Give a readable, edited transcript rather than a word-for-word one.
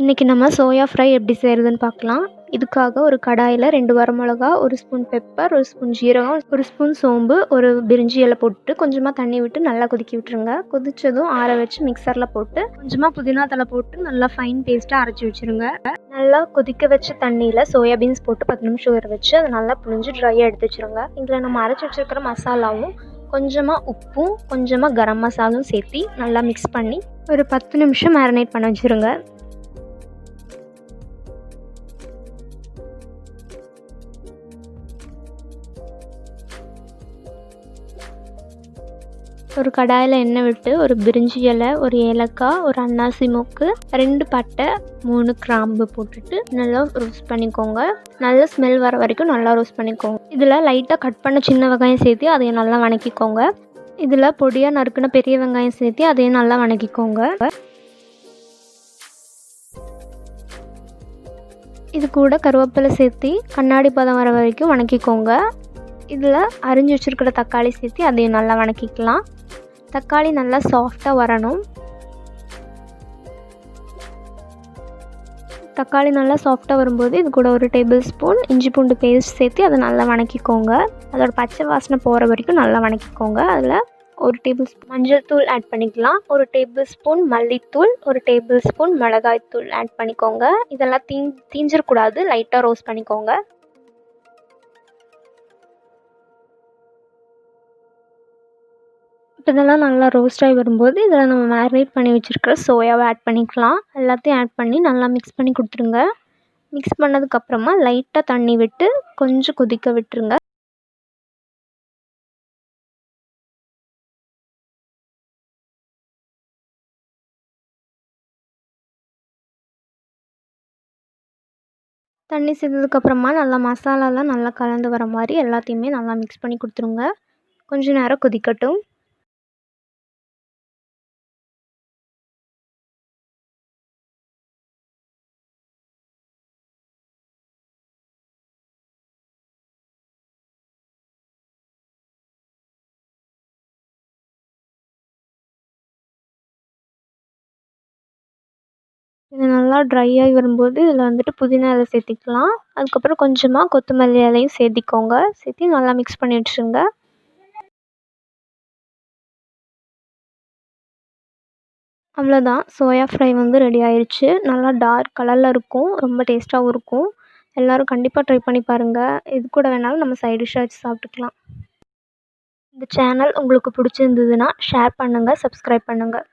இன்றைக்கி நம்ம soya fry எப்படி செய்கிறதுன்னு பார்க்கலாம். இதுக்காக ஒரு கடாயில் 2 வரமிளகா, 1 ஸ்பூன் பெப்பர், 1 ஸ்பூன் ஜீரகம், 1 ஸ்பூன் சோம்பு, ஒரு பிரிஞ்சி இலை போட்டு கொஞ்சமாக தண்ணி விட்டு நல்லா கொதிக்க விட்டுருங்க. கொதித்ததும் ஆற வச்சு மிக்சரில் போட்டு கொஞ்சமாக புதினா தழை போட்டு நல்லா ஃபைன் பேஸ்ட்டாக அரைச்சி வச்சுருங்க. நல்லா கொதிக்க வச்ச தண்ணியில் சோயாபீன்ஸ் போட்டு 10 நிமிஷம் ஊற வச்சு அதை நல்லா புழிஞ்சு ட்ரையாக எடுத்து வச்சுருங்க. இதில் நம்ம அரைச்சி வச்சுருக்கிற மசாலாவும் கொஞ்சமாக உப்பும் கொஞ்சமாக கரம் மசாலாவும் சேர்த்து நல்லா மிக்ஸ் பண்ணி ஒரு 10 நிமிஷம் மேரினேட் பண்ண வச்சுருங்க. ஒரு கடாயில் எண்ணெய் விட்டு ஒரு பிரிஞ்சி இலை, ஒரு ஏலக்காய், ஒரு அன்னாசி மொக்கு, 2 பட்டை, 3 கிராம்பு போட்டுட்டு நல்லா ரோஸ்ட் பண்ணிக்கோங்க. நல்ல ஸ்மெல் வர வரைக்கும் நல்லா ரோஸ்ட் பண்ணிக்கோங்க. இதில் லைட்டாக கட் பண்ண சின்ன வெங்காயம் சேர்த்து அதையும் நல்லா வணக்கிக்கோங்க. இதில் பொடியாக நறுக்குன பெரிய வெங்காயம் சேர்த்து அதையும் நல்லா வணக்கிக்கோங்க. இது கூட கருவேப்பிலை சேர்த்து கண்ணாடி பதம் வர வரைக்கும் வணக்கிக்கோங்க. இதில் அரிஞ்சு வச்சுருக்கிற தக்காளி சேர்த்து அதையும் நல்லா வணக்கிக்கலாம். தக்காளி நல்லா சாஃப்டாக வரணும். தக்காளி நல்லா சாஃப்டாக வரும்போது இது கூட ஒரு டேபிள் ஸ்பூன் இஞ்சி பூண்டு பேஸ்ட் சேர்த்து அதை நல்லா வணக்கிக்கோங்க. அதோட பச்சை வாசனை போகிற வரைக்கும் நல்லா வணக்கிக்கோங்க. அதில் ஒரு டேபிள் ஸ்பூன் மஞ்சள் தூள் ஆட் பண்ணிக்கலாம். ஒரு டேபிள் ஸ்பூன் மல்லித்தூள், ஒரு டேபிள் ஸ்பூன் மிளகாய் தூள் ஆட் பண்ணிக்கோங்க. இதெல்லாம் தீஞ்சிடக்கூடாது, லைட்டாக ரோஸ்ட் பண்ணிக்கோங்க. இதெல்லாம் நல்லா ரோஸ்ட் ஆகி வரும்போது இதில் நம்ம மேரினேட் பண்ணி வச்சுருக்கிற சோயாவை ஆட் பண்ணிக்கலாம். எல்லாத்தையும் ஆட் பண்ணி நல்லா மிக்ஸ் பண்ணி கொடுத்துருங்க. மிக்ஸ் பண்ணதுக்கப்புறமா லைட்டாக தண்ணி விட்டு கொஞ்சம் கொதிக்க விட்டுருங்க. தண்ணி சேர்த்ததுக்கப்புறமா நல்லா மசாலாலாம் நல்லா கலந்து வர மாதிரி எல்லாத்தையுமே நல்லா மிக்ஸ் பண்ணி கொடுத்துருங்க. கொஞ்சம் நேரம் கொதிக்கட்டும். இது நல்லா ட்ரை ஆகி வரும்போது இதில் வந்துட்டு புதினா இலை சேர்த்திக்கலாம். அதுக்கப்புறம் கொஞ்சமாக கொத்தமல்லி இலையும் சேர்த்திக்கோங்க. சேர்த்து நல்லா மிக்ஸ் பண்ணி வச்சுருங்க. அவ்வளோதான், சோயா ஃப்ரை வந்து ரெடி ஆயிடுச்சு. நல்லா டார்க் கலரில் இருக்கும், ரொம்ப டேஸ்ட்டாகவும் இருக்கும். எல்லோரும் கண்டிப்பாக ட்ரை பண்ணி பாருங்கள். இது கூட வேணாலும் நம்ம சைட் டிஷ்ஷாக வச்சு சாப்பிட்டுக்கலாம். இந்த சேனல் உங்களுக்கு பிடிச்சிருந்ததுன்னா ஷேர் பண்ணுங்கள், சப்ஸ்கிரைப் பண்ணுங்கள்.